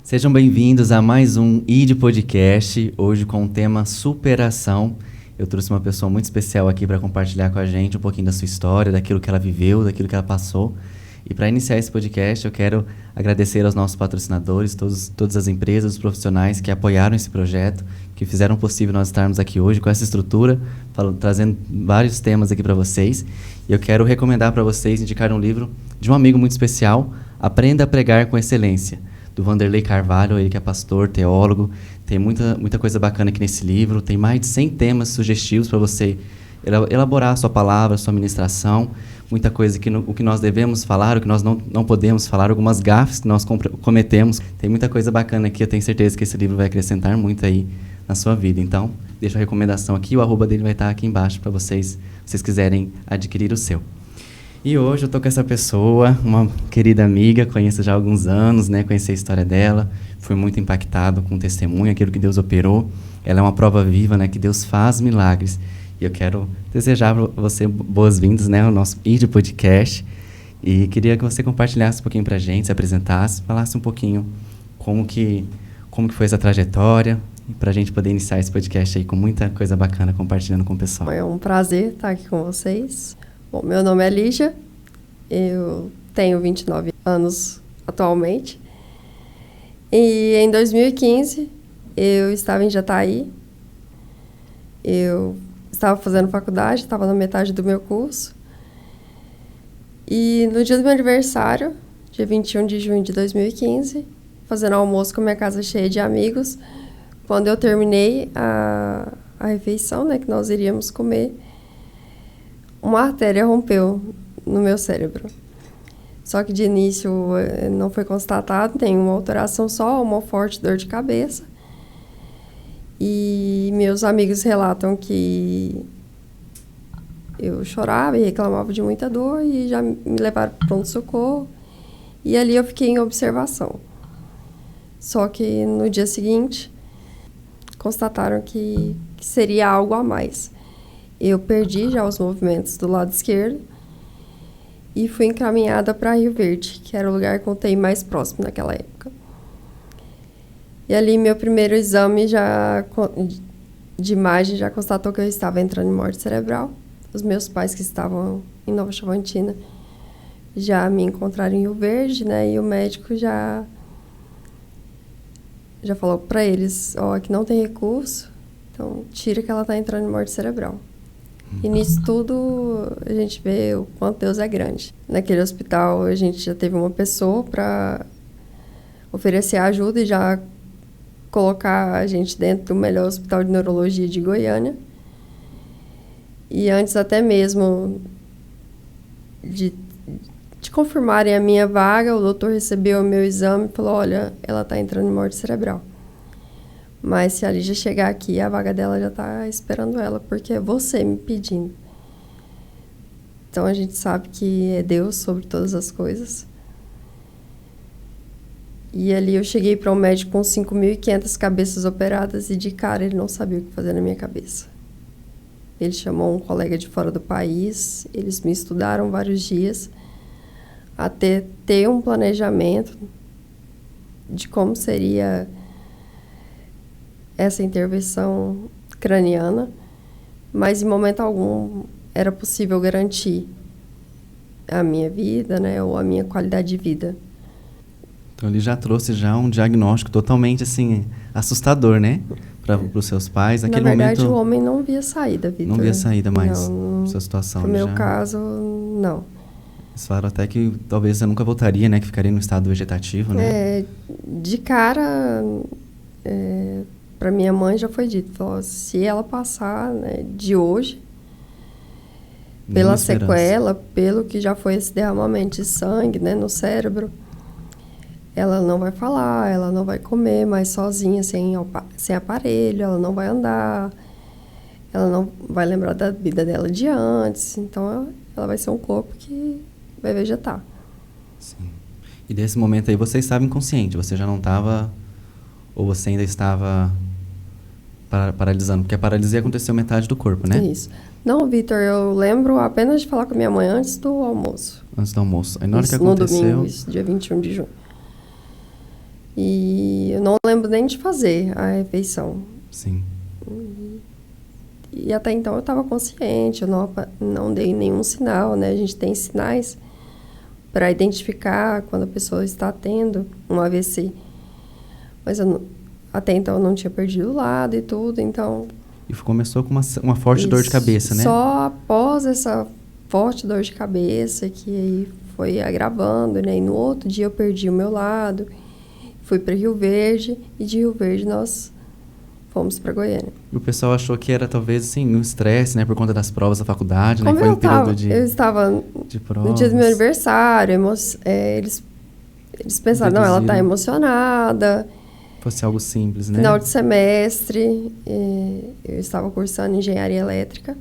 Sejam bem-vindos a mais um ID Podcast, hoje com o tema superação. Eu trouxe uma pessoa muito especial aqui para compartilhar com a gente um pouquinho da sua história, daquilo que ela viveu, daquilo que ela passou. E para iniciar esse podcast, eu quero agradecer aos nossos patrocinadores, todas as empresas, os profissionais que apoiaram esse projeto, que fizeram possível nós estarmos aqui hoje com essa estrutura, trazendo vários temas aqui para vocês. E eu quero recomendar para vocês indicar um livro de um amigo muito especial, Aprenda a Pregar com Excelência, do Vanderlei Carvalho, ele que é pastor, teólogo. Tem muita coisa bacana aqui nesse livro, tem mais de 100 temas sugestivos para você elaborar a sua palavra, a sua ministração, muita coisa, o que nós devemos falar, o que nós não podemos falar, algumas gafes que nós cometemos. Tem muita coisa bacana aqui, eu tenho certeza que esse livro vai acrescentar muito aí na sua vida. Então, deixa a recomendação aqui, o @ dele vai estar aqui embaixo para vocês quiserem adquirir o seu. E hoje eu estou com essa pessoa, uma querida amiga, conheço já há alguns anos, né? Conheci a história dela, fui muito impactado com o testemunho, aquilo que Deus operou. Ela é uma prova viva, né? Que Deus faz milagres. E eu quero desejar para você boas-vindas, né, ao nosso ID Podcast. E queria que você compartilhasse um pouquinho para a gente, se apresentasse, falasse um pouquinho como que foi essa trajetória, para a gente poder iniciar esse podcast aí com muita coisa bacana, compartilhando com o pessoal. É um prazer estar aqui com vocês. Bom, meu nome é Lígia, eu tenho 29 anos atualmente. E em 2015, eu estava em Jataí. Eu estava fazendo faculdade, estava na metade do meu curso. E no dia do meu aniversário, dia 21 de junho de 2015, fazendo almoço com minha casa cheia de amigos, quando eu terminei a refeição, né, que nós iríamos comer, uma artéria rompeu no meu cérebro. Só que de início não foi constatado nenhuma alteração, só uma forte dor de cabeça. E meus amigos relatam que eu chorava e reclamava de muita dor e já me levaram para o pronto-socorro. E ali eu fiquei em observação. Só que no dia seguinte, constataram que seria algo a mais. Eu perdi já os movimentos do lado esquerdo e fui encaminhada para Rio Verde, que era o lugar que eu tenho mais próximo naquela época. E ali meu primeiro exame de imagem já constatou que eu estava entrando em morte cerebral. Os meus pais, que estavam em Nova Chavantina, já me encontraram em Rio Verde, né? E o médico já falou para eles, aqui não tem recurso, então tira que ela está entrando em morte cerebral. E nisso tudo a gente vê o quanto Deus é grande. Naquele hospital a gente já teve uma pessoa para oferecer ajuda e já colocar a gente dentro do melhor hospital de neurologia de Goiânia. E antes até mesmo de confirmarem a minha vaga, o doutor recebeu o meu exame e falou, olha, ela está entrando em morte cerebral. Mas se a Lígia chegar aqui, a vaga dela já está esperando ela, porque é você me pedindo. Então a gente sabe que é Deus sobre todas as coisas. E ali eu cheguei para um médico com 5.500 cabeças operadas e de cara ele não sabia o que fazer na minha cabeça. Ele chamou um colega de fora do país, eles me estudaram vários dias até ter um planejamento de como seria essa intervenção craniana, mas em momento algum era possível garantir a minha vida, né, ou a minha qualidade de vida. Então ele já trouxe um diagnóstico totalmente assim assustador, né, para os seus pais. Naquele Na verdade, momento, o homem não via saída, Vitor. Não via saída mais não, sua situação. No meu caso, não. Eles falaram até que talvez você nunca voltaria, né, que ficaria no estado vegetativo, né? De cara, para minha mãe já foi dito, falou, se ela passar, né, de hoje, pela sequela, pelo que já foi esse derramamento de sangue, né, no cérebro, ela não vai falar, ela não vai comer mais sozinha, sem aparelho, ela não vai andar, ela não vai lembrar da vida dela de antes, então ela vai ser um corpo que vai vegetar. Sim. E desse momento aí você estava inconsciente, você já não estava, ou você ainda estava paralisando? Porque a paralisia aconteceu metade do corpo, né? Isso. Não, Vitor, eu lembro apenas de falar com minha mãe antes do almoço. Antes do almoço. Aí na hora que aconteceu... No domingo, dia 21 de junho. E eu não lembro nem de fazer a refeição. Sim. E até então eu estava consciente, eu não dei nenhum sinal, né? A gente tem sinais para identificar quando a pessoa está tendo um AVC. Mas até então eu não tinha perdido o lado e tudo, então... E começou com uma forte dor de cabeça, né? Só após essa forte dor de cabeça que aí foi agravando, né? E no outro dia eu perdi o meu lado, fui para Rio Verde e de Rio Verde nós fomos para Goiânia. E o pessoal achou que era talvez assim um estresse, né, por conta das provas da faculdade, né? Como Foi um período eu estava de provas. no dia do meu aniversário, eles pensaram, não, ela está emocionada. Fosse algo simples, né? Final de semestre, eu estava cursando engenharia elétrica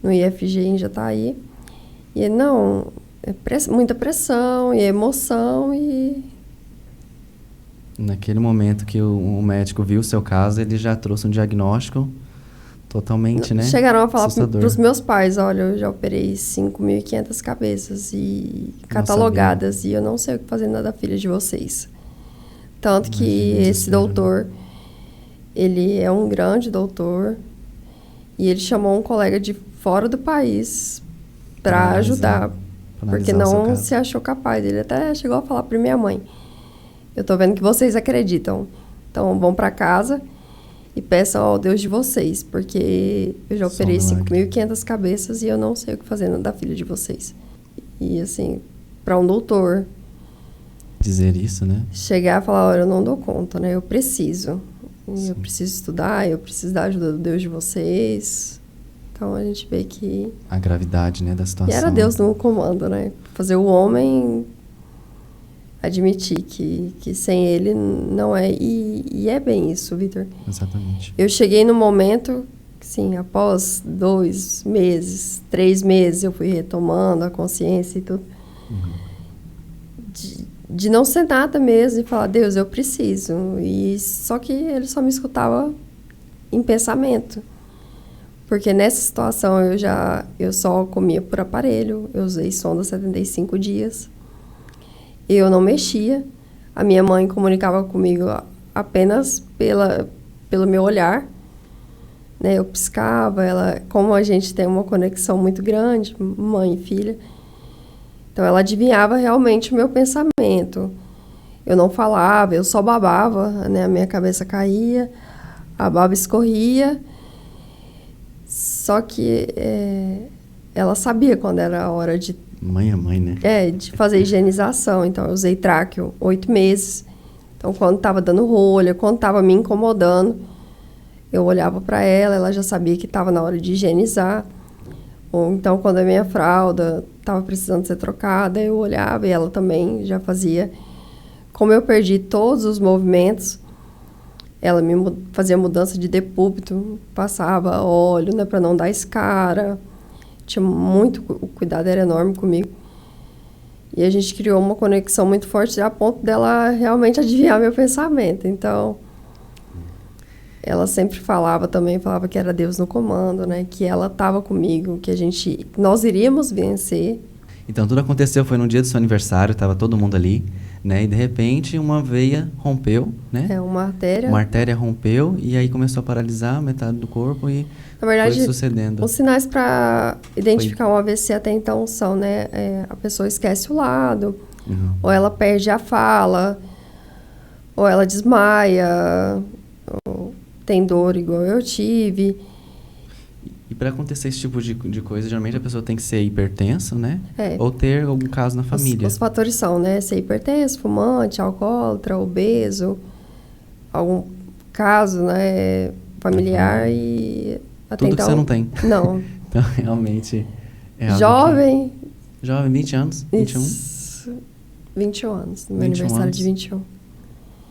no IFG em Jataí. E não, muita pressão e emoção e... Naquele momento que o médico viu o seu caso, ele já trouxe um diagnóstico totalmente, né? Chegaram a falar assustador. para os meus pais, olha, eu já operei 5.500 cabeças e catalogadas e eu não sei o que fazer da filha de vocês. Tanto que esse doutor, ele é um grande doutor e ele chamou um colega de fora do país para ajudar, porque não se achou capaz. Ele até chegou a falar para minha mãe, eu tô vendo que vocês acreditam, então vão para casa e peçam ao Deus de vocês, porque eu já operei 5.500 cabeças e eu não sei o que fazer da filha de vocês. E assim, para um doutor... dizer isso, né? Chegar e falar, olha, eu não dou conta, né? Eu preciso. Eu preciso estudar, eu preciso da ajuda do Deus de vocês. Então, a gente vê que... a gravidade, né, da situação. E era Deus no comando, né? Fazer o homem admitir que sem ele não é... E é bem isso, Vitor. Exatamente. Eu cheguei no momento, sim, após 2 meses, 3 meses, eu fui retomando a consciência e tudo. De não ser nada mesmo e falar, Deus, eu preciso. E só que ele só me escutava em pensamento. Porque nessa situação eu só comia por aparelho, eu usei sonda 75 dias. Eu não mexia. A minha mãe comunicava comigo apenas pelo meu olhar. Né? Eu piscava, como a gente tem uma conexão muito grande, mãe e filha, então ela adivinhava realmente o meu pensamento. Eu não falava, eu só babava, né? A minha cabeça caía, a baba escorria. Só que ela sabia quando era a hora de... Mãe é mãe, né? De fazer higienização. Então, eu usei tráqueo 8 meses. Então, quando estava dando rolha, quando estava me incomodando, eu olhava para ela, ela já sabia que estava na hora de higienizar. Ou então, quando a minha fralda estava precisando ser trocada, eu olhava e ela também já fazia. Como eu perdi todos os movimentos, ela me fazia mudança de depúbito, passava óleo, né, para não dar escara. O cuidado era enorme comigo. E a gente criou uma conexão muito forte a ponto dela realmente adivinhar meu pensamento. Então, ela sempre falava que era Deus no comando, né? Que ela estava comigo, que nós iríamos vencer. Então, tudo aconteceu, foi no dia do seu aniversário, estava todo mundo ali, né? E, de repente, uma veia rompeu, né? Uma artéria. Uma artéria rompeu e aí começou a paralisar metade do corpo e na verdade, foi sucedendo. Os sinais para identificar um AVC até então são, né? A pessoa esquece o lado, ou ela perde a fala, ou ela desmaia, ou tem dor igual eu tive. E para acontecer esse tipo de coisa, geralmente a pessoa tem que ser hipertensa, né? Ou ter algum caso na família. Os fatores são, né? Ser hipertenso, fumante, alcoólatra, obeso, algum caso, né, familiar e até tudo então... que você não tem. Não. Então, realmente... é algo jovem. Jovem, 20 anos? 21? Isso, 21 anos, no meu aniversário de 21.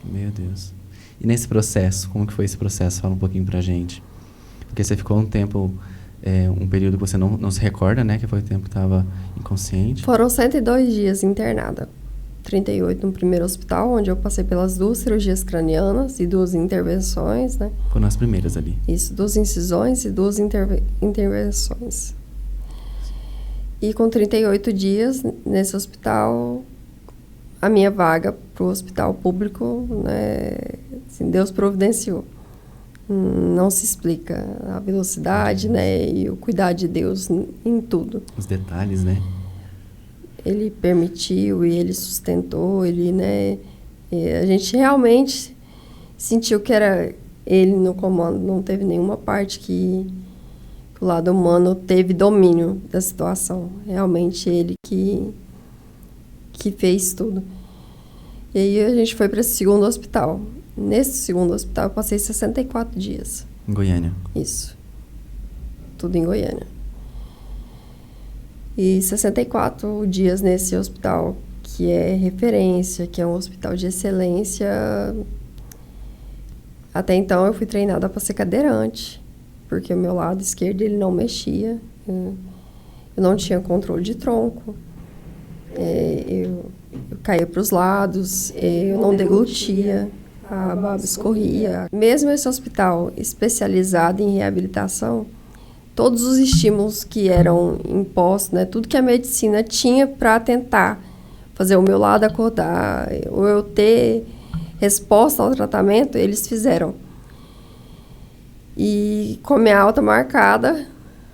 Meu Deus. E nesse processo, como que foi esse processo? Fala um pouquinho pra gente. Porque você ficou um tempo, um período que você não se recorda, né? Que foi o tempo que estava inconsciente. Foram 102 dias internada. 38 no primeiro hospital, onde eu passei pelas 2 cirurgias cranianas e 2 intervenções, né? Foram as primeiras ali. Isso, 2 incisões e 2 intervenções. E com 38 dias nesse hospital, a minha vaga para o hospital público, né, assim, Deus providenciou. Não se explica a velocidade, né, e o cuidar de Deus em tudo. Os detalhes, né? Ele permitiu e ele sustentou, ele, né, a gente realmente sentiu que era ele no comando, não teve nenhuma parte que o lado humano teve domínio da situação. Realmente ele que fez tudo. E aí a gente foi para esse segundo hospital. Nesse segundo hospital eu passei 64 dias. Em Goiânia. Isso. Tudo em Goiânia. E 64 dias nesse hospital, que é referência, que é um hospital de excelência. Até então eu fui treinada para ser cadeirante, porque o meu lado esquerdo ele não mexia. Eu não tinha controle de tronco. Eu caía para os lados, eu não deglutia, a baba escorria. Mesmo esse hospital especializado em reabilitação, todos os estímulos que eram impostos, né, tudo que a medicina tinha para tentar fazer o meu lado acordar, ou eu ter resposta ao tratamento, eles fizeram. E com a minha alta marcada,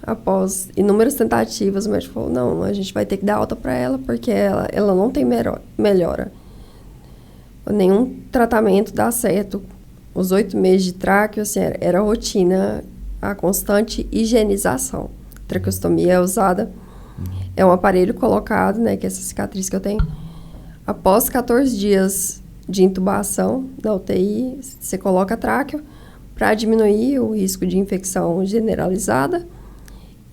após inúmeras tentativas, o médico falou, não, a gente vai ter que dar alta para ela, porque ela não tem melhora. Nenhum tratamento dá certo. Os 8 meses de tráqueo, assim, era rotina, a constante higienização. Traqueostomia é usada, é um aparelho colocado, né, que é essa cicatriz que eu tenho. Após 14 dias de intubação da UTI, você coloca tráqueo para diminuir o risco de infecção generalizada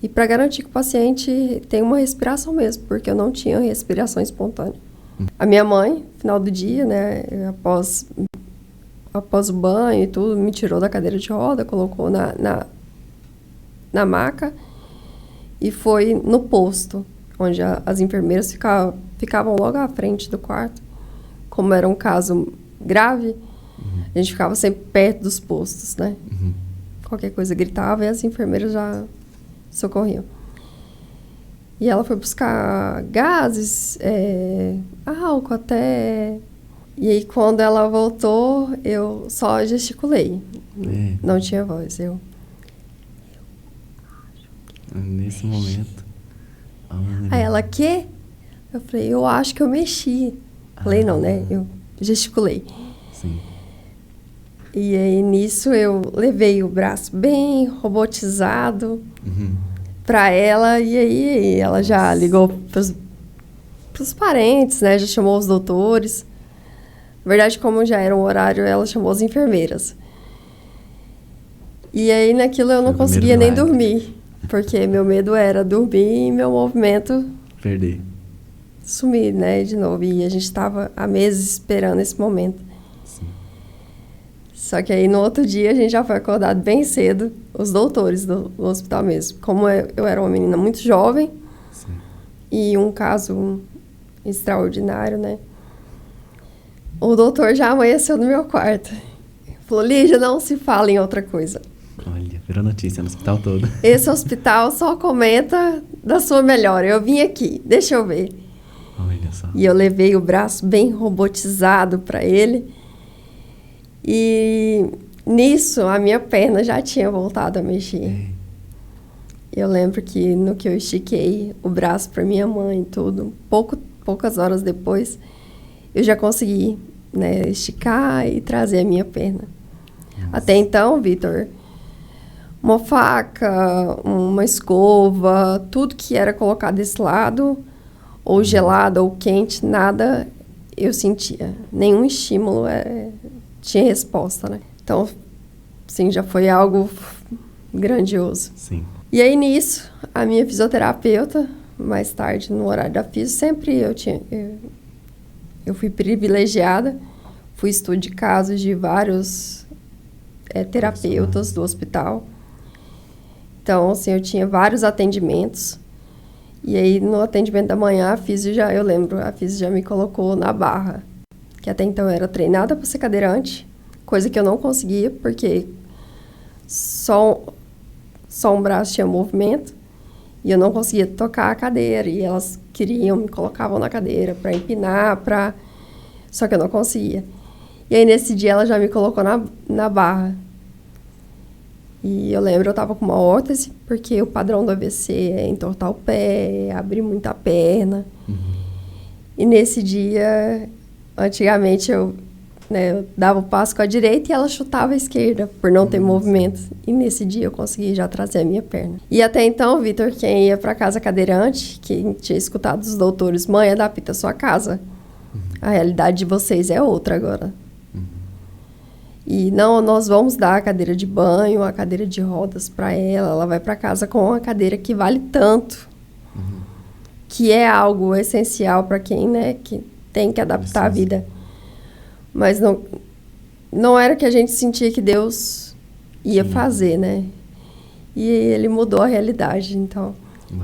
e para garantir que o paciente tem uma respiração mesmo, porque eu não tinha respiração espontânea. A minha mãe, no final do dia, né, após o banho e tudo, me tirou da cadeira de roda, colocou na maca e foi no posto, onde as enfermeiras ficavam logo à frente do quarto. Como era um caso grave, a gente ficava sempre perto dos postos, né? Qualquer coisa gritava e as enfermeiras já socorriam. E ela foi buscar gases, álcool até. E aí, quando ela voltou, eu só gesticulei. Não tinha voz. Nesse momento. Aí ela, quê? Eu falei, eu acho que eu mexi. Falei, não, né? Eu gesticulei. Sim. E aí, nisso, eu levei o braço bem robotizado para ela. E aí, ela já ligou pros parentes, né? Já chamou os doutores. Na verdade, como já era um horário, ela chamou as enfermeiras. E aí, naquilo, eu não conseguia nem dormir. Porque meu medo era dormir e meu movimento... Perder. Sumir, né, de novo. E a gente estava há meses esperando esse momento. Sim. Só que aí, no outro dia, a gente já foi acordado bem cedo, os doutores do hospital mesmo. Como eu era uma menina muito jovem, sim, e um caso extraordinário, né? O doutor já amanheceu no meu quarto. Falou, Lígia, não se fala em outra coisa. Olha, virou notícia no hospital todo. Esse hospital só comenta da sua melhora. Eu vim aqui, deixa eu ver. Olha só. E eu levei o braço bem robotizado para ele. E nisso, a minha perna já tinha voltado a mexer. Eu lembro que no que eu estiquei o braço para minha mãe e tudo, poucas horas depois, eu já consegui, né, esticar e trazer a minha perna. Nossa. Até então, Vitor, uma faca, uma escova, tudo que era colocado desse lado, ou gelado ou quente, nada eu sentia. Nenhum estímulo tinha resposta, né? Então, sim, já foi algo grandioso. Sim. E aí, nisso, a minha fisioterapeuta, mais tarde, no horário da fisio, sempre eu fui privilegiada, fui estudo de casos de vários terapeutas do hospital. Então, assim, eu tinha vários atendimentos. E aí, no atendimento da manhã, a fisio já me colocou na barra. Que até então eu era treinada para ser cadeirante, coisa que eu não conseguia, porque só um braço tinha movimento. E eu não conseguia tocar a cadeira. E elas me colocavam na cadeira para empinar, para Só que eu não conseguia. E aí, nesse dia, ela já me colocou na barra. E eu lembro, eu tava com uma órtese, porque o padrão do AVC é entortar o pé, abrir muita perna. E nesse dia, antigamente, eu dava o passo com a direita e ela chutava a esquerda, por não ter movimento. E nesse dia eu consegui já trazer a minha perna. E até então, Vitor, quem ia para casa cadeirante, quem tinha escutado os doutores, mãe, adapta a sua casa. A realidade de vocês é outra agora. E não, nós vamos dar a cadeira de banho, a cadeira de rodas para ela. Ela vai para casa com uma cadeira que vale tanto. Que é algo essencial para quem, que tem que adaptar a vida. Mas não era o que a gente sentia que Deus ia fazer, né? E ele mudou a realidade. Então,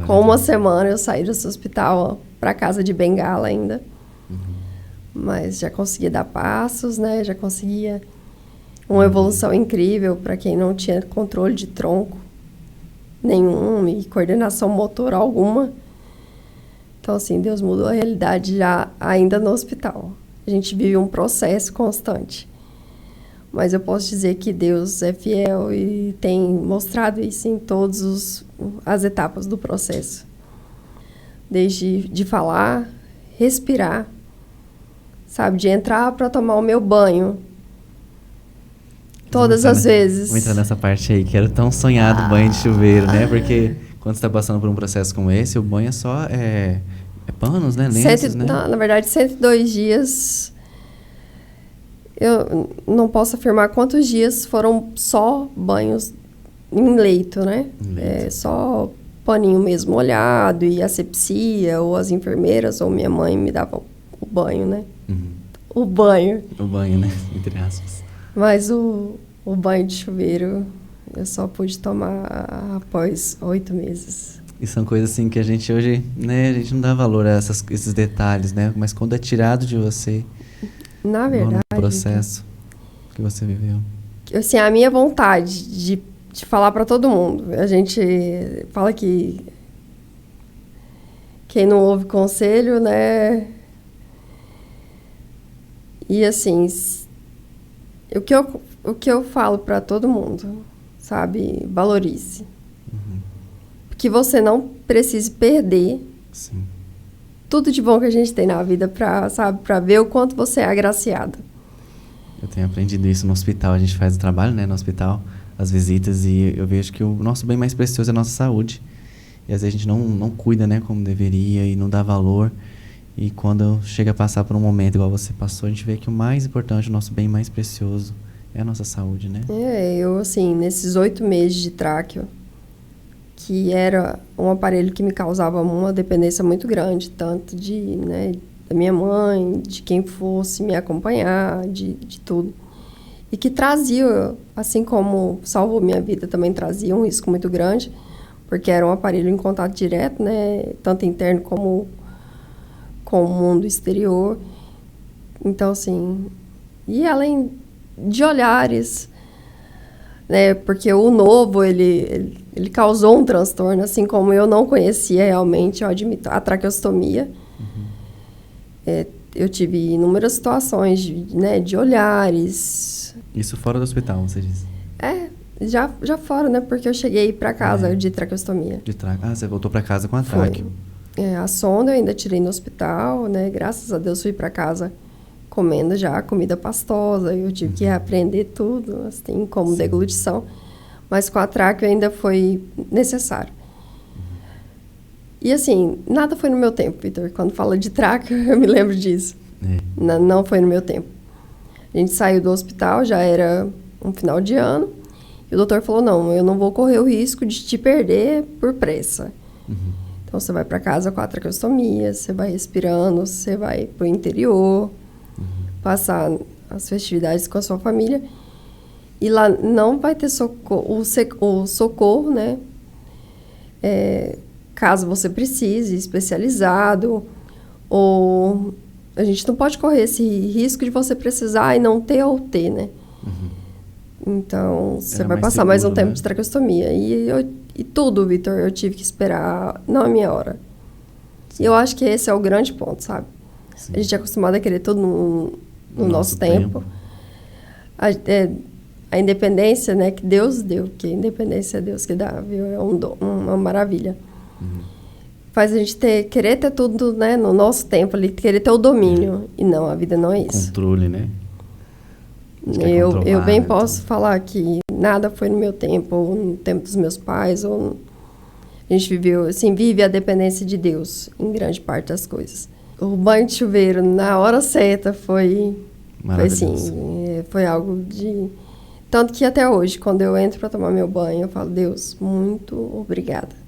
com uma semana eu saí desse hospital para casa de bengala ainda. Mas já conseguia dar passos, né? Já conseguia uma evolução incrível para quem não tinha controle de tronco nenhum e coordenação motora alguma. Então, assim, Deus mudou a realidade já ainda no hospital. A gente vive um processo constante. Mas eu posso dizer que Deus é fiel e tem mostrado isso em todas as etapas do processo. Desde de falar, respirar, sabe? De entrar para tomar o meu banho. Todas as vezes. Vou entrar nessa parte aí, que era tão sonhado banho de chuveiro, né? Porque quando você está passando por um processo como esse, o banho é só... É panos, né? Lenços, né? Na verdade, 102 dias. Eu não posso afirmar quantos dias foram só banhos em leito, né? Só paninho mesmo molhado e asepsia, ou as enfermeiras, ou minha mãe me dava o banho, né? O banho. O banho, né? Entre aspas. Mas o banho de chuveiro eu só pude tomar após 8 meses. E são coisas assim que a gente hoje, né, a gente não dá valor a esses detalhes, né? Mas quando é tirado de você, na verdade, no processo que você viveu. Assim, a minha vontade de falar para todo mundo. A gente fala que quem não ouve conselho, né? E assim, o que eu falo para todo mundo, sabe? Valorize. Que você não precise perder tudo de bom que a gente tem na vida para ver o quanto você é agraciada. Eu tenho aprendido isso no hospital. A gente faz o trabalho, né, no hospital, as visitas, e eu vejo que o nosso bem mais precioso é a nossa saúde. E às vezes a gente não cuida, né, como deveria e não dá valor. E quando chega a passar por um momento igual você passou, a gente vê que o mais importante, o nosso bem mais precioso é a nossa saúde, né? Eu, assim, nesses 8 meses de tráqueo, que era um aparelho que me causava uma dependência muito grande, tanto da minha mãe, de quem fosse me acompanhar, de tudo. E que trazia, assim como salvou minha vida, também trazia um risco muito grande, porque era um aparelho em contato direto, né, tanto interno como com o mundo exterior. Então, assim, e além de olhares, né, porque o novo, ele causou um transtorno, assim como eu não conhecia realmente, eu admito, a traqueostomia. Eu tive inúmeras situações de olhares. Isso fora do hospital, você disse? Já fora, né, porque eu cheguei para casa de traqueostomia. Você voltou para casa com a traqueo. A sonda eu ainda tirei no hospital, né, graças a Deus fui para casa comendo já comida pastosa, eu tive que aprender tudo, assim, como deglutição. Mas com a traqueo ainda foi necessário. E assim, nada foi no meu tempo, Vitor. Quando fala de traqueo, eu me lembro disso. Não foi no meu tempo. A gente saiu do hospital, já era um final de ano, e o doutor falou, não, eu não vou correr o risco de te perder por pressa. Então, você vai para casa com a traqueostomia, você vai respirando, você vai para o interior, passar as festividades com a sua família. E lá não vai ter o socorro, né? Caso você precise, especializado. Ou a gente não pode correr esse risco de você precisar e não ter ou ter, né? Então, você vai passar mais um tempo de traqueostomia. E tudo, Vitor, eu tive que esperar, não a minha hora. E eu acho que esse é o grande ponto, sabe? Sim. A gente é acostumado a querer tudo no nosso tempo. A independência, né, que Deus deu, que a independência é Deus que dá, viu? É um dom, uma maravilha. Faz a gente querer ter tudo, né, no nosso tempo ali, querer ter o domínio. E não, a vida não é isso. Controle, né? Eu bem posso falar que nada foi no meu tempo, ou no tempo dos meus pais, ou a gente viveu, assim, vive a dependência de Deus em grande parte das coisas. O banho de chuveiro na hora certa foi assim, foi algo de... Tanto que até hoje, quando eu entro para tomar meu banho, eu falo, Deus, muito obrigada.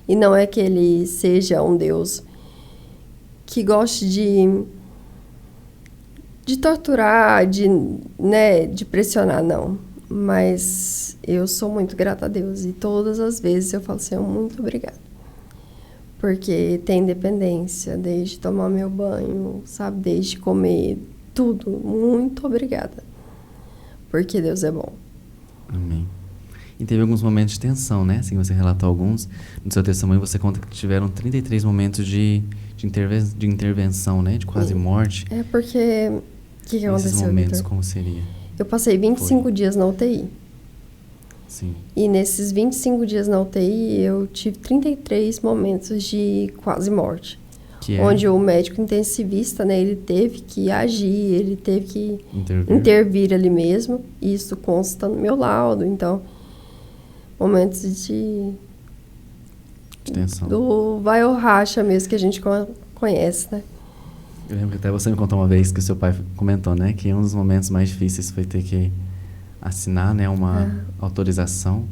E não é que ele seja um Deus que goste de torturar, né, de pressionar, não. Mas eu sou muito grata a Deus. E todas as vezes eu falo, Senhor, muito obrigada. Porque tem independência, desde tomar meu banho, sabe, desde comer, tudo. Muito obrigada. Porque Deus é bom. Amém. E teve alguns momentos de tensão, né? Assim, você relatou alguns. No seu testemunho, você conta que tiveram 33 momentos de intervenção, né? De quase morte. É porque... O que aconteceu, nesses momentos, Victor? como seria? Eu passei 25 dias na UTI. Sim. E nesses 25 dias na UTI, eu tive 33 momentos de quase morte. Onde o médico intensivista, né, ele teve que agir, ele teve que intervir ali mesmo. E isso consta no meu laudo. Então, momentos de tensão. Do vai ou racha mesmo, que a gente conhece, né? Eu lembro que até você me contou uma vez que o seu pai comentou, né? Que um dos momentos mais difíceis foi ter que assinar, né? Uma autorização.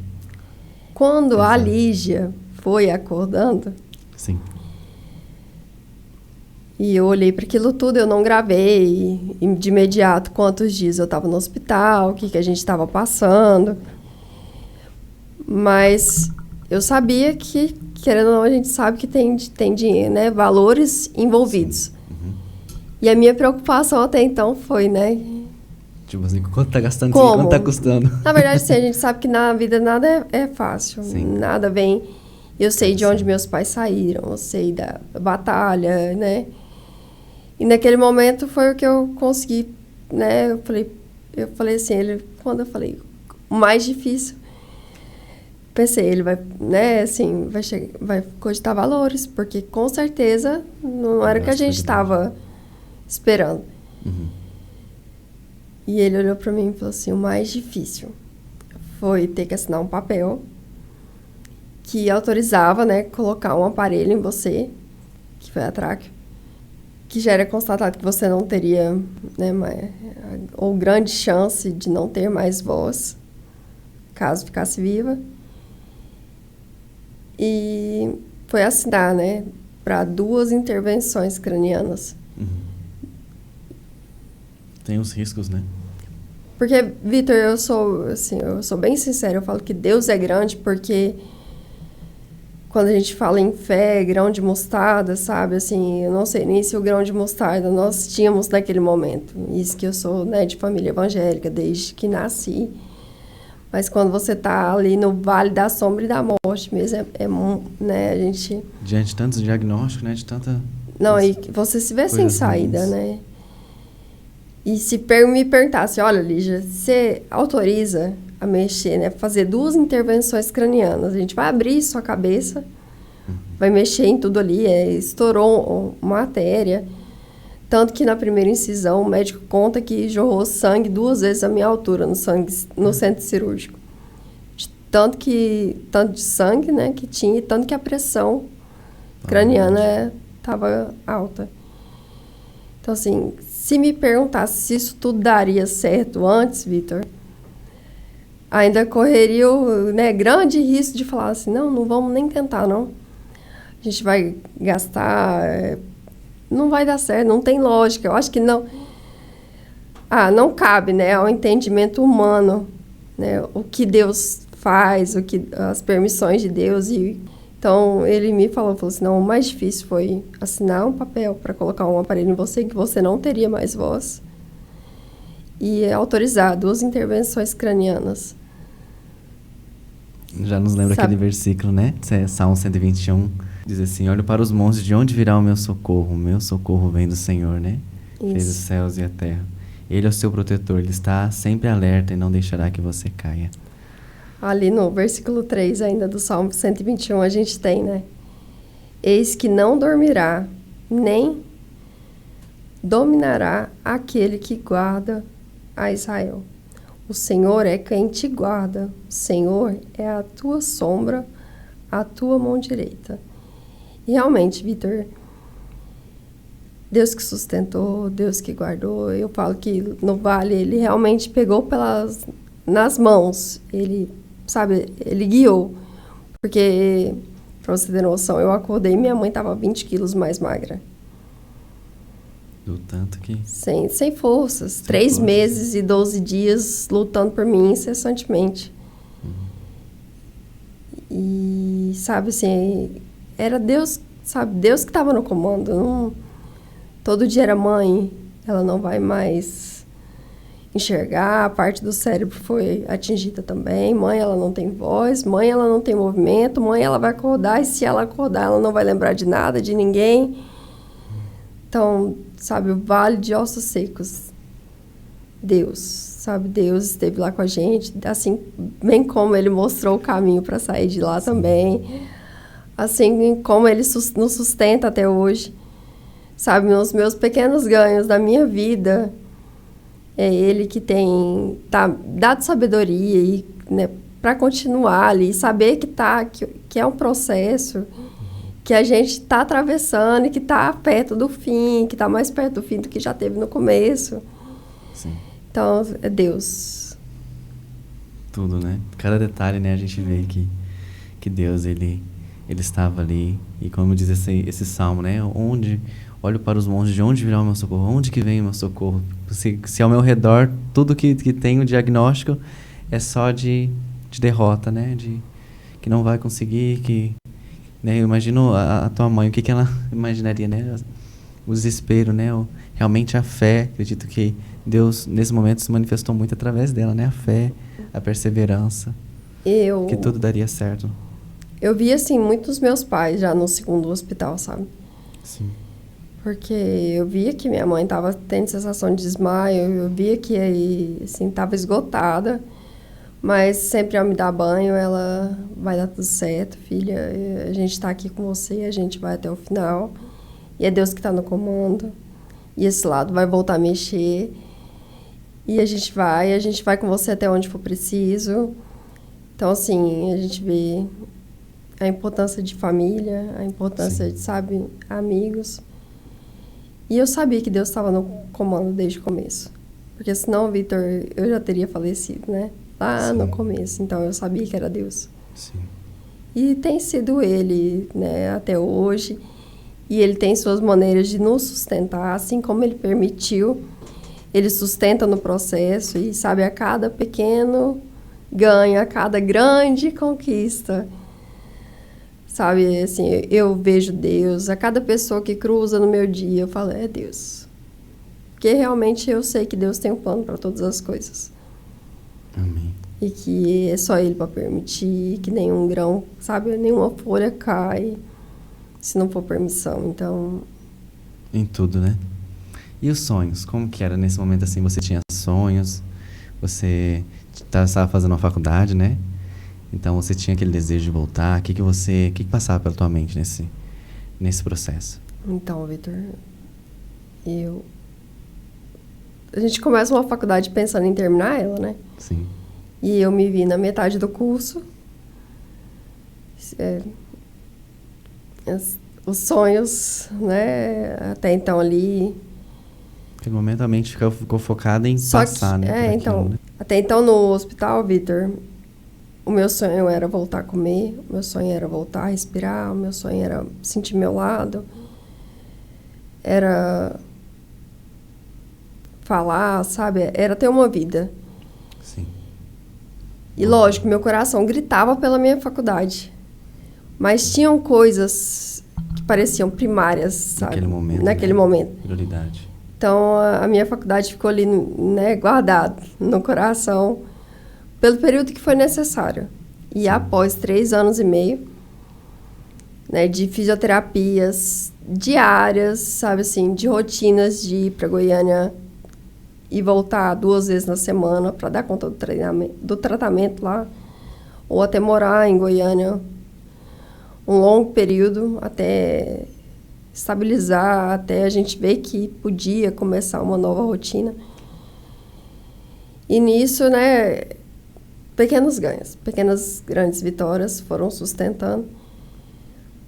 Quando a Lígia foi acordando... Sim. E eu olhei para aquilo tudo, eu não gravei de imediato quantos dias eu estava no hospital, o que a gente estava passando. Mas eu sabia que, querendo ou não, a gente sabe que tem dinheiro, né? Valores envolvidos. E a minha preocupação até então foi, né? Tipo assim, quanto tá gastando isso aí, quanto tá custando? Na verdade, sim, a gente sabe que na vida nada é fácil. Sim. Nada vem... Eu sei de onde meus pais saíram, eu sei da batalha, né? E naquele momento foi o que eu consegui, né? Eu falei assim, quando eu falei, o mais difícil, pensei, ele vai, né, assim, vai cogitar valores, porque com certeza não era o que a gente estava esperando. E ele olhou para mim e falou assim, o mais difícil foi ter que assinar um papel que autorizava, né, colocar um aparelho em você, que foi a tráqueo, que já era constatado que você não teria, né, ou grande chance de não ter mais voz, caso ficasse viva. E foi assinar, né, para 2 intervenções cranianas. Tem os riscos, né? Porque, Victor, eu sou bem sincera, eu falo que Deus é grande porque quando a gente fala em fé, grão de mostarda, sabe, assim, eu não sei nem se o grão de mostarda nós tínhamos naquele momento. Isso que eu sou, né, de família evangélica desde que nasci. Mas quando você tá ali no vale da sombra e da morte mesmo, né, a gente... Diante de tantos diagnósticos, né, de tanta... Não, e você se vê sem saída, né? E se me perguntasse, olha, Lígia, você autoriza a mexer, né, fazer 2 intervenções cranianas, a gente vai abrir sua cabeça, vai mexer em tudo ali, estourou uma artéria, tanto que na primeira incisão o médico conta que jorrou sangue 2 vezes a minha altura no centro cirúrgico. Tanto de sangue, né, que tinha, e tanto que a pressão craniana estava alta. Então, assim, se me perguntasse se isso tudo daria certo antes, Victor, ainda correria o, né, grande risco de falar assim, não vamos nem tentar, não. A gente vai gastar, não vai dar certo, não tem lógica. Eu acho que não cabe, né, ao entendimento humano, né, o que Deus faz, as permissões de Deus. Então, ele me falou assim, não, o mais difícil foi assinar um papel para colocar um aparelho em você, que você não teria mais voz, e autorizar 2 intervenções cranianas. Já nos lembra aquele versículo, né? Salmo 121. Diz assim, olho para os montes, de onde virá o meu socorro vem do Senhor, né? Fez os céus e a terra. Ele é o seu protetor, ele está sempre alerta e não deixará que você caia. Ali no versículo 3 ainda do Salmo 121 a gente tem, né? Eis que não dormirá, nem dominará aquele que guarda a Israel. O Senhor é quem te guarda, o Senhor é a tua sombra, a tua mão direita. E realmente, Vitor, Deus que sustentou, Deus que guardou, eu falo que no vale ele realmente pegou nas mãos, ele, sabe, ele guiou. Porque, pra você ter noção, eu acordei e minha mãe estava 20 quilos mais magra. Do tanto que... Sem forças. 3 meses e 12 dias lutando por mim incessantemente. E, sabe, assim, era Deus, sabe, Deus que estava no comando. Não, todo dia era mãe, ela não vai mais enxergar, a parte do cérebro foi atingida também. Mãe, ela não tem voz, mãe, ela não tem movimento, mãe, ela vai acordar e se ela acordar, ela não vai lembrar de nada, de ninguém. Então, sabe, o vale de ossos secos, Deus, sabe, Deus esteve lá com a gente, assim, bem como Ele mostrou o caminho para sair de lá também, assim como Ele nos sustenta até hoje, sabe, nos meus pequenos ganhos da minha vida, é Ele que tem dado sabedoria e, né, para continuar ali, saber que é um processo, que a gente está atravessando e que está perto do fim, que está mais perto do fim do que já teve no começo. Sim. Então, é Deus. Tudo, né? Cada detalhe, né? A gente vê que Deus, ele estava ali. E como diz esse salmo, né? Olho para os montes, de onde virá o meu socorro? Onde que vem o meu socorro? Se ao meu redor, tudo que tem o diagnóstico é só de derrota, né? Que não vai conseguir, né? Eu imagino a tua mãe, o que ela imaginaria, né? O desespero, né? Realmente a fé. Acredito que Deus, nesse momento, se manifestou muito através dela, né? A fé, a perseverança. Que tudo daria certo. Eu vi, assim, muitos meus pais já no segundo hospital, sabe? Sim. Porque eu via que minha mãe estava tendo sensação de desmaio, eu via que aí, assim, estava esgotada. Mas sempre ao me dar banho, ela vai dar tudo certo, filha. A gente está aqui com você, a gente vai até o final. E é Deus que está no comando. E esse lado vai voltar a mexer. E a gente vai com você até onde for preciso. Então, assim, a gente vê a importância de família, a importância de, sabe, amigos. E eu sabia que Deus estava no comando desde o começo. Porque senão, Vitor, eu já teria falecido, né? Lá no começo. Então, eu sabia que era Deus. Sim. E tem sido Ele, né, até hoje. E Ele tem suas maneiras de nos sustentar, assim como Ele permitiu. Ele sustenta no processo e, sabe, a cada pequeno ganho, a cada grande conquista. Sabe, assim, eu vejo Deus. A cada pessoa que cruza no meu dia, eu falo, é Deus. Porque realmente eu sei que Deus tem um plano para todas as coisas. Amém. E que é só Ele para permitir, que nenhum grão, sabe, nenhuma folha cai, se não for permissão. Então... Em tudo, né? E os sonhos? Como que era nesse momento, assim? Você tinha sonhos? Você estava fazendo uma faculdade, né? Então, você tinha aquele desejo de voltar? O que passava pela tua mente nesse processo? Então, Vitor, a gente começa uma faculdade pensando em terminar ela, né? Sim. E eu me vi na metade do curso. Os sonhos, né? Até então ali... Naquele momento a mente ficou focada em passar, né? Então, né? Até então no hospital, Vitor, o meu sonho era voltar a comer, o meu sonho era voltar a respirar, o meu sonho era sentir meu lado, era falar, sabe? Era ter uma vida. Sim. E lógico, meu coração gritava pela minha faculdade. Mas tinham coisas que pareciam primárias, sabe? Naquele momento. Prioridade. Então, a minha faculdade ficou ali, né, guardada no coração pelo período que foi necessário. E após 3 anos e meio, né, de fisioterapias diárias, sabe assim, de rotinas de ir para Goiânia e voltar 2 vezes na semana para dar conta do tratamento lá, ou até morar em Goiânia um longo período até estabilizar, até a gente ver que podia começar uma nova rotina. E nisso, né, pequenos ganhos, pequenas grandes vitórias foram sustentando,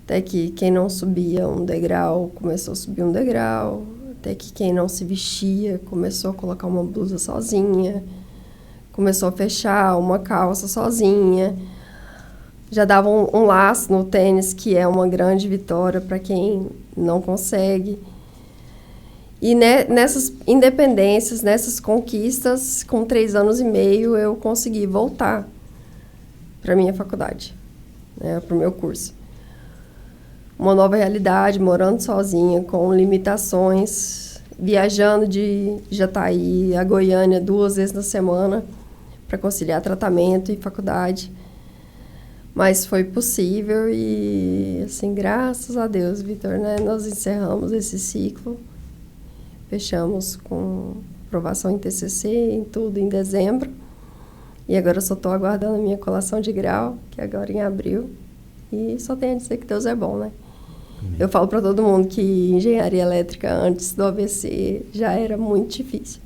até que quem não subia um degrau começou a subir um degrau, até que quem não se vestia começou a colocar uma blusa sozinha, começou a fechar uma calça sozinha, já dava um laço no tênis, que é uma grande vitória para quem não consegue. E nessas independências, nessas conquistas, com 3 anos e meio, eu consegui voltar para a minha faculdade, né, para o meu curso. Uma nova realidade, morando sozinha, com limitações, viajando de Jataí a Goiânia 2 vezes na semana para conciliar tratamento e faculdade. Mas foi possível e, assim, graças a Deus, Vitor, né, nós encerramos esse ciclo. Fechamos com aprovação em TCC, em tudo, em dezembro. E agora eu só estou aguardando a minha colação de grau, que é agora em abril. E só tenho a dizer que Deus é bom, né? Eu falo para todo mundo que engenharia elétrica antes do AVC já era muito difícil.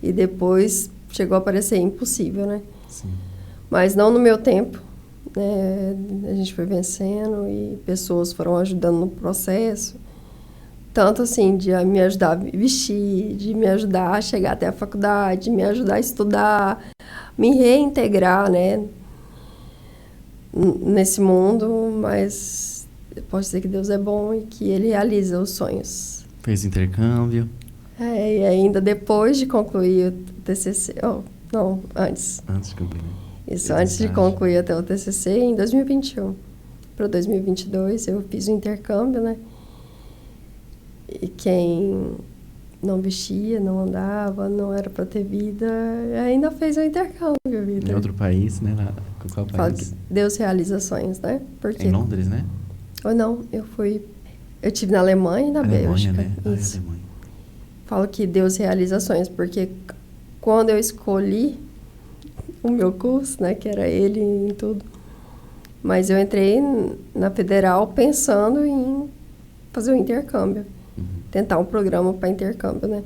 E depois chegou a parecer impossível, né? Sim. Mas não no meu tempo, né? A gente foi vencendo e pessoas foram ajudando no processo. Tanto assim, de me ajudar a me vestir, de me ajudar a chegar até a faculdade, de me ajudar a estudar, me reintegrar, né, nesse mundo, mas eu posso dizer que Deus é bom e que Ele realiza os sonhos. Fez intercâmbio. E ainda depois de concluir o TCC, não, antes. Antes de concluir. Isso, antes de concluir até o TCC, em 2021. Para 2022 eu fiz o intercâmbio, né? E quem não vestia, não andava, não era para ter vida, ainda fez o intercâmbio, Vitor. Em outro país, né? Qual país? Falo que Deus realiza sonhos, né? Porque... Em Londres, né? Ou não, eu tive na Alemanha e na Bélgica. Né? Isso. Alemanha. Falo que Deus realiza sonhos, porque quando eu escolhi o meu curso, né, que era ele em tudo, mas eu entrei na Federal pensando em fazer o intercâmbio. Tentar um programa para intercâmbio, né?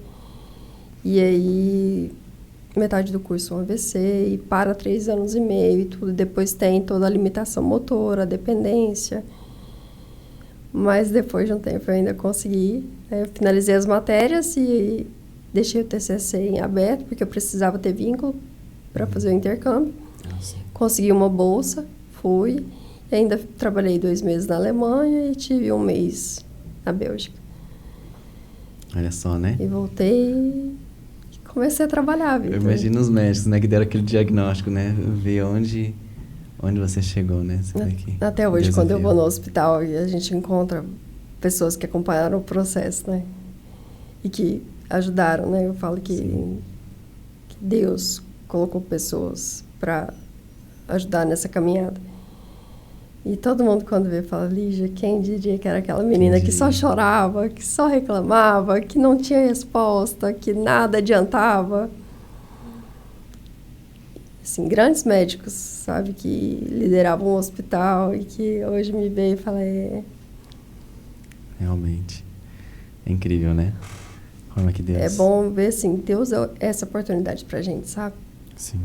E aí, metade do curso é um AVC, e para 3 anos e meio e tudo. Depois tem toda a limitação motora, a dependência. Mas depois de um tempo eu ainda consegui. Eu finalizei as matérias e deixei o TCC em aberto, porque eu precisava ter vínculo para fazer o intercâmbio. Consegui uma bolsa, fui. E ainda trabalhei 2 meses na Alemanha e tive 1 mês na Bélgica. Olha só, né? E voltei e comecei a trabalhar, Vitor. Eu imagino os médicos, né? Que deram aquele diagnóstico, né? Ver onde você chegou, né? Até hoje, quando eu vou no hospital e a gente encontra pessoas que acompanharam o processo, né? E que ajudaram, né? Eu falo que Deus colocou pessoas para ajudar nessa caminhada. E todo mundo, quando vê, fala, Lígia, quem diria que era aquela menina que só chorava, que só reclamava, que não tinha resposta, que nada adiantava. Assim, grandes médicos, sabe, que lideravam um hospital e que hoje me veio e fala, Realmente. É incrível, né? Como é que Deus... É bom ver, assim, Deus deu essa oportunidade pra gente, sabe? Sim.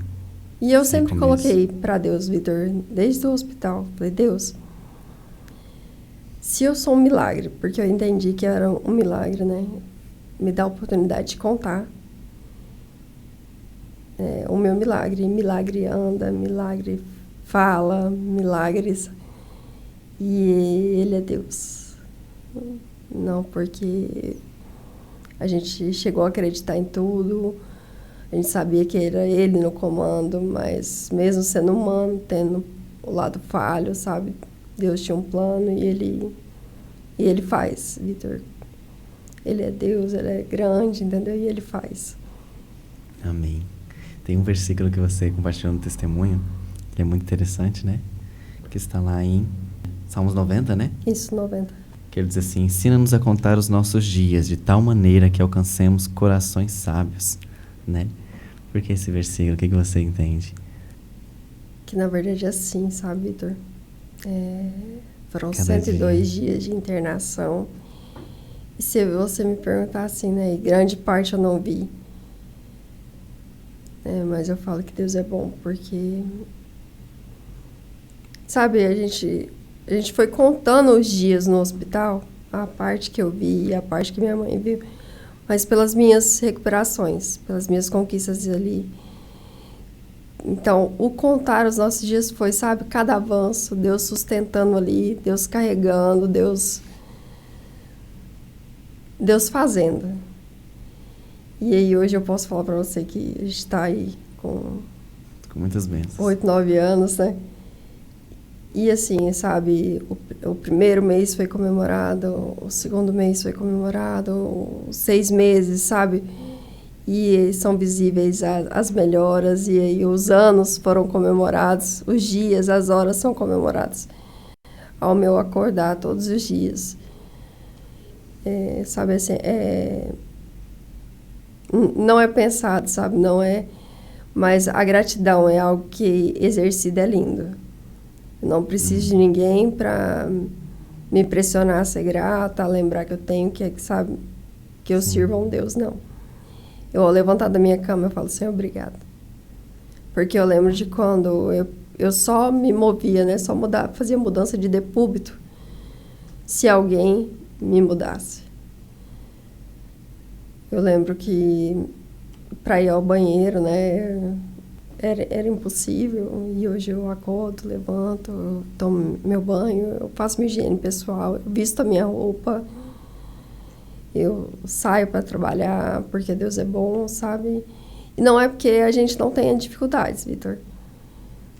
E eu sempre coloquei para Deus, Vitor, desde o hospital. Falei, Deus, se eu sou um milagre, porque eu entendi que era um milagre, né? Me dá a oportunidade de contar o meu milagre. Milagre anda, milagre fala, milagres. E Ele é Deus. Não porque a gente chegou a acreditar em tudo. A gente sabia que era Ele no comando, mas mesmo sendo humano, tendo o lado falho, sabe? Deus tinha um plano e Ele faz, Vitor. Ele é Deus, Ele é grande, entendeu? E Ele faz. Amém. Tem um versículo que você compartilhou no testemunho, que é muito interessante, né? Que está lá em Salmos 90, né? Isso, 90. Que ele diz assim: ensina-nos a contar os nossos dias de tal maneira que alcancemos corações sábios, né? Por que esse versículo? O que você entende? Que na verdade é assim, sabe, Vitor? Foram Cada 102 dia. dias de internação. E se você me perguntar assim, né? E grande parte eu não vi. Mas eu falo que Deus é bom, porque... Sabe, a gente foi contando os dias no hospital, a parte que eu vi e a parte que minha mãe viu, mas pelas minhas recuperações, pelas minhas conquistas ali. Então, o contar os nossos dias foi, sabe, cada avanço, Deus sustentando ali, Deus carregando, Deus fazendo. E aí hoje eu posso falar para você que a gente está aí com muitas bênçãos. 8, 9 anos, né? E assim, sabe, o primeiro mês foi comemorado, o segundo mês foi comemorado, os 6 meses, sabe? E são visíveis as melhoras, e aí os anos foram comemorados, os dias, as horas são comemorados. Ao meu acordar todos os dias. Sabe assim, não é pensado, sabe? Não é... Mas a gratidão é algo que exercida é lindo. Eu não preciso de ninguém para me pressionar a ser grata, a lembrar que eu tenho sabe, que eu sirvo a um Deus, não. Eu, ao levantar da minha cama, eu falo, Senhor, obrigada. Porque eu lembro de quando eu só me movia, né? Só fazia mudança de decúbito se alguém me mudasse. Eu lembro que para ir ao banheiro, né? Era impossível, e hoje eu acordo, levanto, eu tomo meu banho, eu faço minha higiene pessoal, eu visto a minha roupa, eu saio para trabalhar, porque Deus é bom, sabe? E não é porque a gente não tenha dificuldades, Vitor.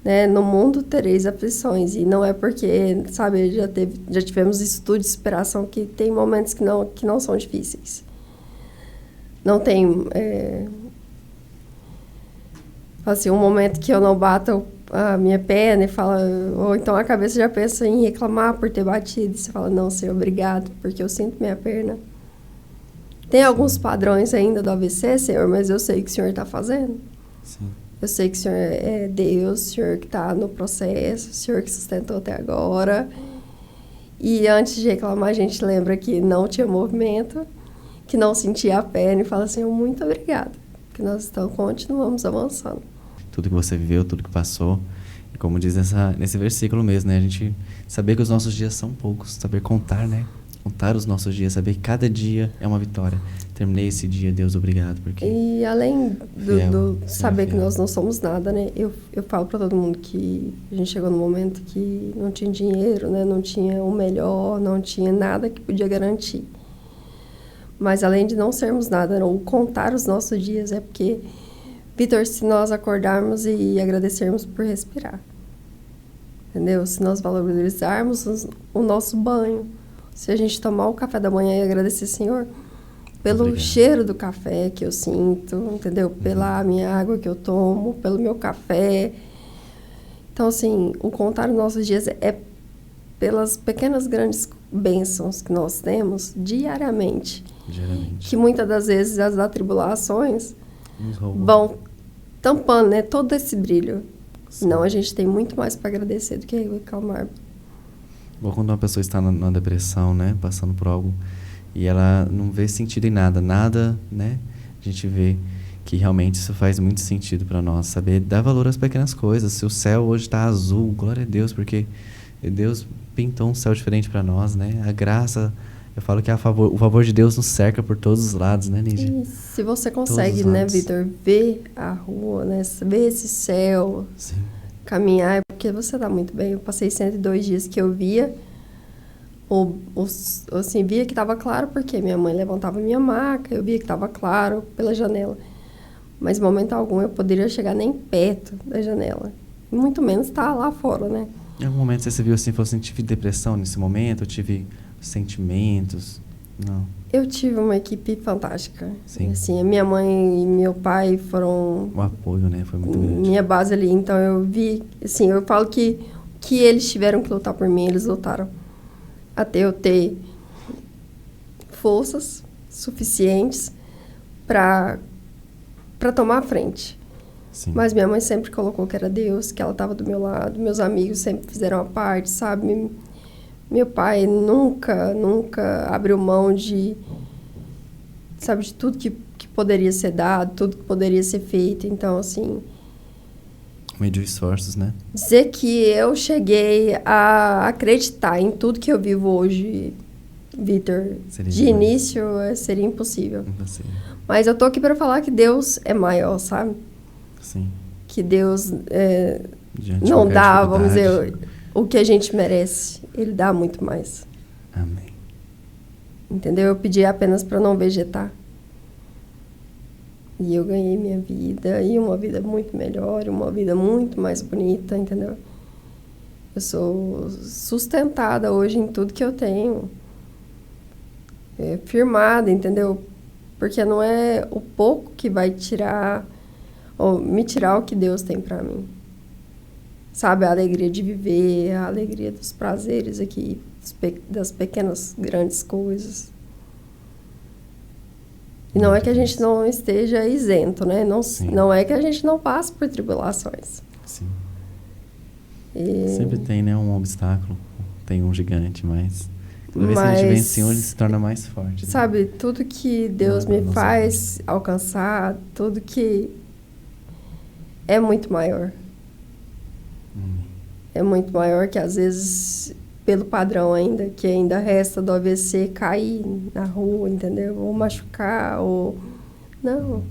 Né? No mundo tereis aflições, e não é porque, sabe, já tivemos estudos de superação que tem momentos que não são difíceis. Não tem... assim, um momento que eu não bato a minha perna e fala, ou então a cabeça já pensa em reclamar por ter batido, e você fala, não, Senhor, obrigado, porque eu sinto minha perna. Tem alguns padrões ainda do AVC, Senhor, mas eu sei que o Senhor está fazendo. Sim. Eu sei que o Senhor é Deus, o Senhor que está no processo, o Senhor que sustentou até agora. E antes de reclamar, a gente lembra que não tinha movimento, que não sentia a perna e fala, Senhor, muito obrigado, que nós continuamos avançando. Tudo que você viveu, tudo que passou. E como diz nesse versículo mesmo, né? A gente saber que os nossos dias são poucos, saber contar, né? Contar os nossos dias, saber que cada dia é uma vitória. Terminei esse dia, Deus, obrigado. Porque e além do saber que nós não somos nada, né? Eu falo para todo mundo que a gente chegou num momento que não tinha dinheiro, né? Não tinha o melhor, não tinha nada que podia garantir. Mas além de não sermos nada, né? O contar os nossos dias é porque... Vitor, se nós acordarmos e agradecermos por respirar, entendeu? Se nós valorizarmos o nosso banho, se a gente tomar o café da manhã e agradecer, Senhor, pelo cheiro do café que eu sinto, entendeu? Pela minha água que eu tomo, pelo meu café. Então, assim, o contar os nossos dias é pelas pequenas, grandes bênçãos que nós temos diariamente. Que muitas das vezes as atribulações vão tampando, né, todo esse brilho. Não, a gente tem muito mais para agradecer do que reclamar. Bom, quando uma pessoa está na depressão, né, passando por algo, e ela não vê sentido em nada, né, a gente vê que realmente isso faz muito sentido para nós, saber dar valor às pequenas coisas. Se o céu hoje está azul, glória a Deus, porque Deus pintou um céu diferente para nós, né, a graça... Eu falo que o favor de Deus nos cerca por todos os lados, né, Nídia? E se você consegue, né, Vitor, ver a rua, né, ver esse céu, sim, caminhar, é porque você está muito bem. Eu passei 102 dias que eu via, assim, via que estava claro, porque minha mãe levantava minha maca, eu via que estava claro pela janela. Mas, em momento algum, eu poderia chegar nem perto da janela. Muito menos estar lá fora, né? Em algum momento você viu assim, falou assim, tive depressão nesse momento, eu tive... sentimentos? Não. Eu tive uma equipe fantástica. Sim. Assim, a minha mãe e meu pai foram... O apoio, né? Foi muito grande. Minha base ali. Então, eu vi... Assim, eu falo que que eles tiveram que lutar por mim, eles lutaram. Até eu ter forças suficientes para tomar a frente. Sim. Mas minha mãe sempre colocou que era Deus, que ela estava do meu lado. Meus amigos sempre fizeram a parte, sabe? Meu pai nunca abriu mão de, sabe, de tudo que poderia ser dado, tudo que poderia ser feito. Então, assim... Mediu esforços, né? Dizer que eu cheguei a acreditar em tudo que eu vivo hoje, Vitor, de início, seria impossível. Impossível. Mas eu tô aqui para falar que Deus é maior, sabe? Sim. Que Deus não dá, vamos dizer, o que a gente merece. Ele dá muito mais. Amém. Entendeu? Eu pedi apenas para não vegetar. E eu ganhei minha vida, e uma vida muito melhor, uma vida muito mais bonita, entendeu? Eu sou sustentada hoje em tudo que eu tenho. Firmada, entendeu? Porque não é o pouco que vai tirar, ou me tirar o que Deus tem para mim. Sabe, a alegria de viver, a alegria dos prazeres aqui, das pequenas, grandes coisas. E não é que a gente não esteja isento, né? Não é que a gente não passe por tribulações. Sim. Sempre tem, né, um obstáculo, tem um gigante, mas cada vez que a gente vence um, ele se torna mais forte. Sabe, tudo que Deus me faz alcançar, tudo que é muito maior. É muito maior que, às vezes, pelo padrão ainda, que ainda resta do AVC cair na rua, entendeu? Ou machucar, ou... Não.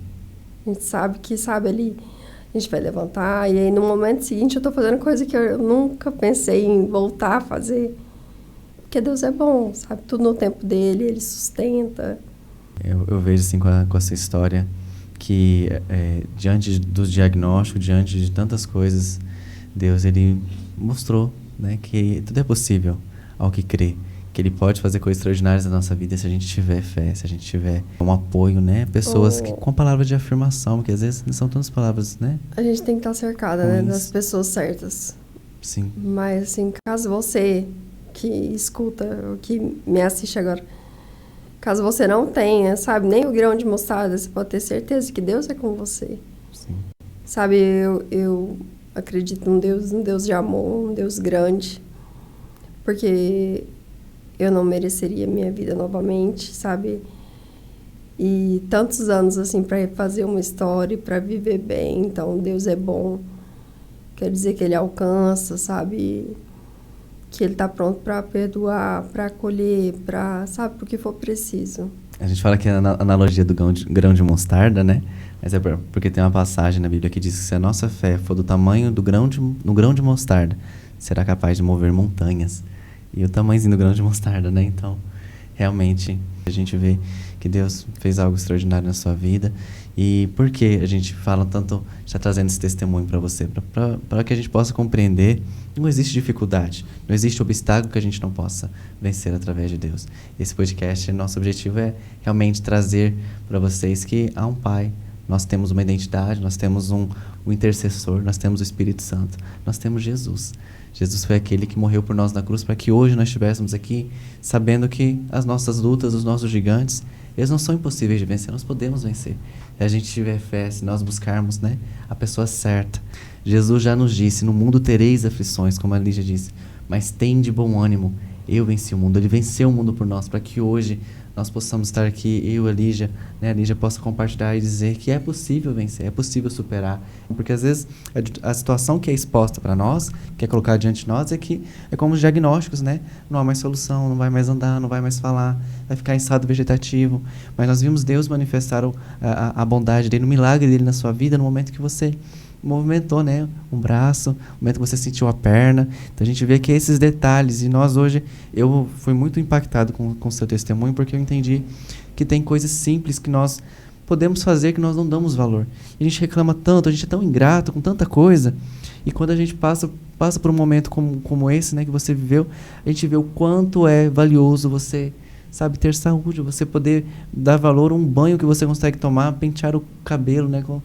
A gente sabe que, sabe, ali, a gente vai levantar, e aí no momento seguinte eu tô fazendo coisa que eu nunca pensei em voltar a fazer. Porque Deus é bom, sabe? Tudo no tempo dele, ele sustenta. Eu vejo, assim, com a sua história, que diante do diagnóstico, diante de tantas coisas, Deus, ele mostrou, né, que tudo é possível ao que crê, que ele pode fazer coisas extraordinárias na nossa vida se a gente tiver fé, se a gente tiver um apoio, né, pessoas com palavras de afirmação, porque às vezes não são tantas palavras, né. A gente tem que estar cercada, né, das pessoas certas. Sim. Mas, assim, caso você que escuta, ou que me assiste agora, caso você não tenha, sabe, nem o grão de mostarda, você pode ter certeza que Deus é com você. Sim. Sabe, eu acredito num Deus de amor, um Deus grande, porque eu não mereceria minha vida novamente, sabe? E tantos anos, assim, para refazer uma história, para viver bem. Então, Deus é bom. Quer dizer que Ele alcança, sabe? Que Ele está pronto para perdoar, para acolher, para, sabe, pro que for preciso. A gente fala que é a analogia do grão de mostarda, né? Mas é porque tem uma passagem na Bíblia que diz que se a nossa fé for do tamanho do grão de mostarda, será capaz de mover montanhas. E o tamanhozinho do grão de mostarda, né? Então, realmente, a gente vê que Deus fez algo extraordinário na sua vida. E por que a gente fala tanto, está trazendo esse testemunho para você? Para que a gente possa compreender, não existe dificuldade, não existe obstáculo que a gente não possa vencer através de Deus. Esse podcast, nosso objetivo é realmente trazer para vocês que há um Pai, nós temos uma identidade, nós temos um intercessor, nós temos o Espírito Santo, nós temos Jesus. Jesus foi aquele que morreu por nós na cruz para que hoje nós estivéssemos aqui sabendo que as nossas lutas, os nossos gigantes, eles não são impossíveis de vencer, nós podemos vencer. Se a gente tiver fé, se nós buscarmos, né, a pessoa certa. Jesus já nos disse, no mundo tereis aflições, como a Lígia disse, mas tem de bom ânimo, eu venci o mundo. Ele venceu o mundo por nós, para que hoje nós possamos estar aqui, eu e a Lígia, né, a Lígia possa compartilhar e dizer que é possível vencer, é possível superar. Porque às vezes a situação que é exposta para nós, que é colocada diante de nós, é como os diagnósticos, né? Não há mais solução, não vai mais andar, não vai mais falar, vai ficar em estado vegetativo. Mas nós vimos Deus manifestar a bondade dele, o milagre dele na sua vida no momento que você movimentou, né, um braço, no momento que você sentiu a perna. Então a gente vê que esses detalhes, e nós hoje, eu fui muito impactado com o seu testemunho, porque eu entendi que tem coisas simples que nós podemos fazer que nós não damos valor. E a gente reclama tanto, a gente é tão ingrato com tanta coisa, e quando a gente passa por um momento como esse, né, que você viveu, a gente vê o quanto é valioso você, sabe, ter saúde, você poder dar valor a um banho que você consegue tomar, pentear o cabelo, né, com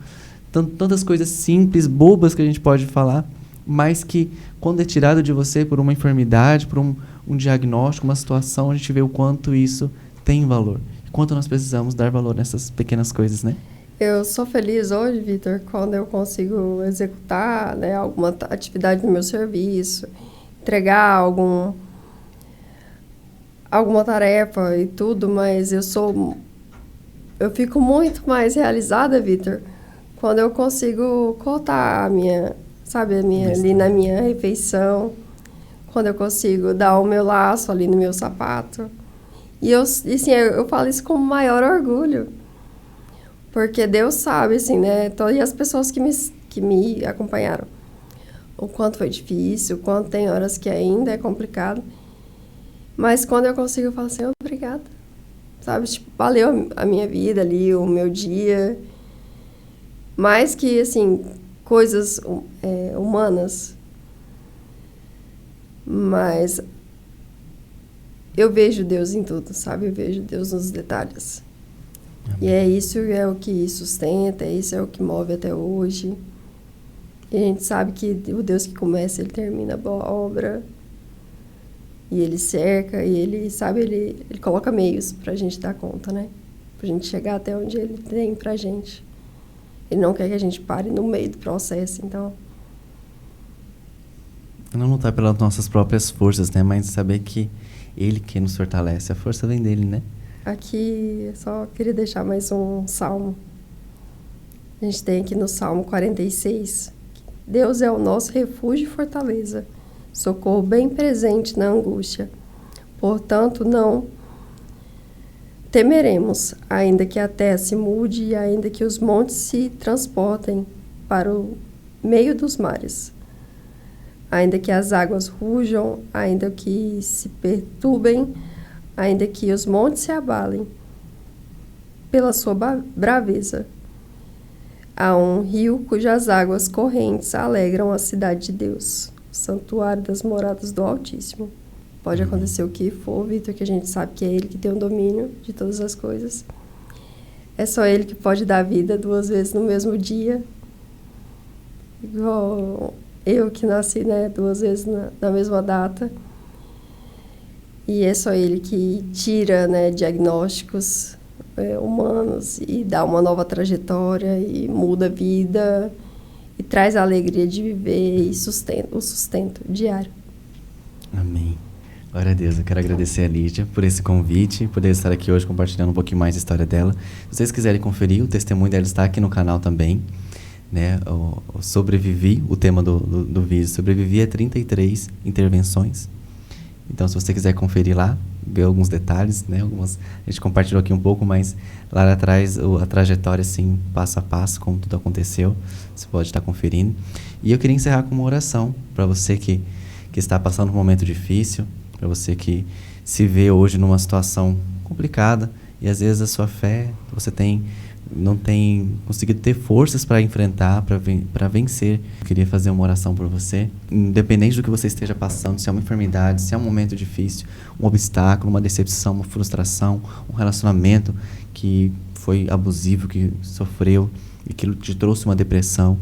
tantas coisas simples, bobas que a gente pode falar, mas que quando é tirado de você por uma enfermidade, por um diagnóstico, uma situação, a gente vê o quanto isso tem valor. Quanto nós precisamos dar valor nessas pequenas coisas, né? Eu sou feliz hoje, Vitor, quando eu consigo executar, né, alguma atividade no meu serviço, entregar alguma tarefa e tudo, mas eu fico muito mais realizada, Vitor, quando eu consigo cortar ali na minha refeição, quando eu consigo dar o meu laço ali no meu sapato. E assim, eu falo isso com o maior orgulho, porque Deus sabe, assim, né, e as pessoas que me acompanharam, o quanto foi difícil, o quanto tem horas que ainda é complicado, mas quando eu consigo, eu falo assim, obrigada, sabe, tipo, valeu a minha vida ali, o meu dia, mais que, assim, coisas humanas, mas eu vejo Deus em tudo, sabe, eu vejo Deus nos detalhes. Amém. E isso é o que sustenta, isso é o que move até hoje. E a gente sabe que o Deus que começa, Ele termina a boa obra. E Ele cerca, e Ele, sabe, Ele coloca meios pra gente dar conta, né? Pra gente chegar até onde Ele tem pra gente. Ele não quer que a gente pare no meio do processo, então... Não lutar pelas nossas próprias forças, né? Mas saber que Ele que nos fortalece. A força vem dele, né? Aqui, eu só queria deixar mais um salmo. A gente tem aqui no Salmo 46. Deus é o nosso refúgio e fortaleza, socorro bem presente na angústia. Portanto, não temeremos, ainda que a terra se mude e ainda que os montes se transportem para o meio dos mares. Ainda que as águas rujam, ainda que se perturbem, ainda que os montes se abalem pela sua braveza. Há um rio cujas águas correntes alegram a cidade de Deus, o santuário das moradas do Altíssimo. Pode acontecer o que for, Vitor, que a gente sabe que é Ele que tem o domínio de todas as coisas. É só Ele que pode dar vida 2 vezes no mesmo dia. Igual eu que nasci, né, 2 vezes na mesma data. E é só Ele que tira, né, diagnósticos humanos e dá uma nova trajetória e muda a vida e traz a alegria de viver e o sustento diário. Amém. Glória a Deus. Eu quero agradecer a Lídia por esse convite, poder estar aqui hoje compartilhando um pouquinho mais da história dela. Se vocês quiserem conferir, o testemunho dela está aqui no canal também, né? O Sobrevivi, o tema do vídeo, Sobrevivi a 33 intervenções. Então, se você quiser conferir lá, ver alguns detalhes, né? A gente compartilhou aqui um pouco, mas lá atrás a trajetória, assim, passo a passo, como tudo aconteceu, você pode estar conferindo. E eu queria encerrar com uma oração para você que está passando um momento difícil, para você que se vê hoje numa situação complicada e às vezes a sua fé, você não tem conseguido ter forças para enfrentar, para vencer. Eu queria fazer uma oração por você. Independente do que você esteja passando, se é uma enfermidade, se é um momento difícil, um obstáculo, uma decepção, uma frustração, um relacionamento que foi abusivo, que sofreu e que te trouxe uma depressão,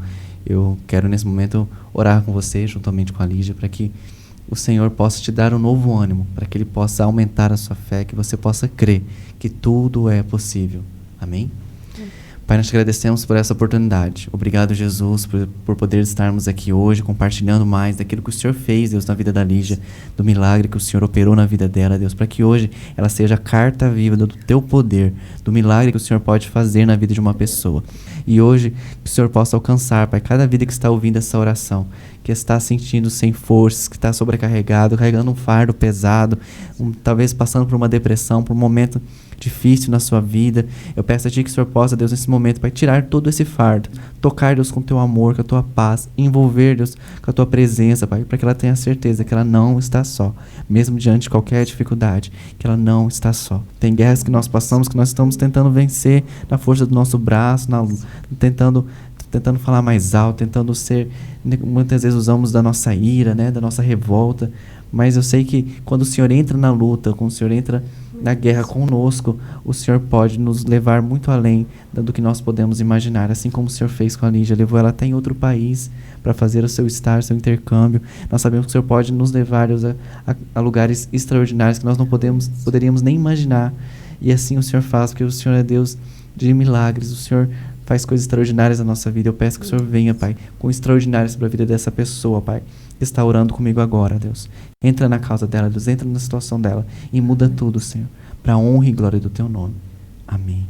eu quero nesse momento orar com você, juntamente com a Lígia, para que o Senhor possa te dar um novo ânimo, para que Ele possa aumentar a sua fé, que você possa crer que tudo é possível. Amém? Pai, nós te agradecemos por essa oportunidade. Obrigado, Jesus, por poder estarmos aqui hoje, compartilhando mais daquilo que o Senhor fez, Deus, na vida da Lígia, do milagre que o Senhor operou na vida dela, Deus, para que hoje ela seja a carta viva do teu poder, do milagre que o Senhor pode fazer na vida de uma pessoa. E hoje, que o Senhor possa alcançar, Pai, cada vida que está ouvindo essa oração, que está sentindo sem forças, que está sobrecarregado, carregando um fardo pesado, talvez passando por uma depressão, por um momento difícil na sua vida. Eu peço a Ti que o Senhor possa, Deus, nesse momento, Pai, tirar todo esse fardo, tocar, Deus, com o Teu amor, com a Tua paz, envolver, Deus, com a Tua presença, Pai, para que ela tenha certeza que ela não está só, mesmo diante de qualquer dificuldade, que ela não está só. Tem guerras que nós passamos, que nós estamos tentando vencer na força do nosso braço, tentando falar mais alto, tentando ser, muitas vezes usamos da nossa ira, né, da nossa revolta, mas eu sei que quando o Senhor entra na luta, quando o Senhor entra na guerra conosco, o Senhor pode nos levar muito além do que nós podemos imaginar, assim como o Senhor fez com a Lígia, levou ela até em outro país para fazer o seu estágio, seu intercâmbio. Nós sabemos que o Senhor pode nos levar a lugares extraordinários que nós não poderíamos nem imaginar. E assim o Senhor faz, porque o Senhor é Deus de milagres, o Senhor faz coisas extraordinárias na nossa vida. Eu peço que o Senhor venha, Pai, com extraordinários para a vida dessa pessoa, Pai, que está orando comigo agora, Deus. Entra na causa dela, Deus, entra na situação dela e muda tudo, Senhor, para a honra e glória do Teu nome. Amém.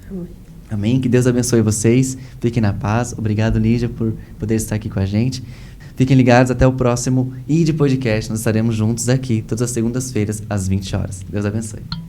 Amém. Amém. Que Deus abençoe vocês. Fiquem na paz. Obrigado, Lígia, por poder estar aqui com a gente. Fiquem ligados até o próximo ID Podcast. Nós estaremos juntos aqui todas as segundas-feiras às 20 horas. Deus abençoe.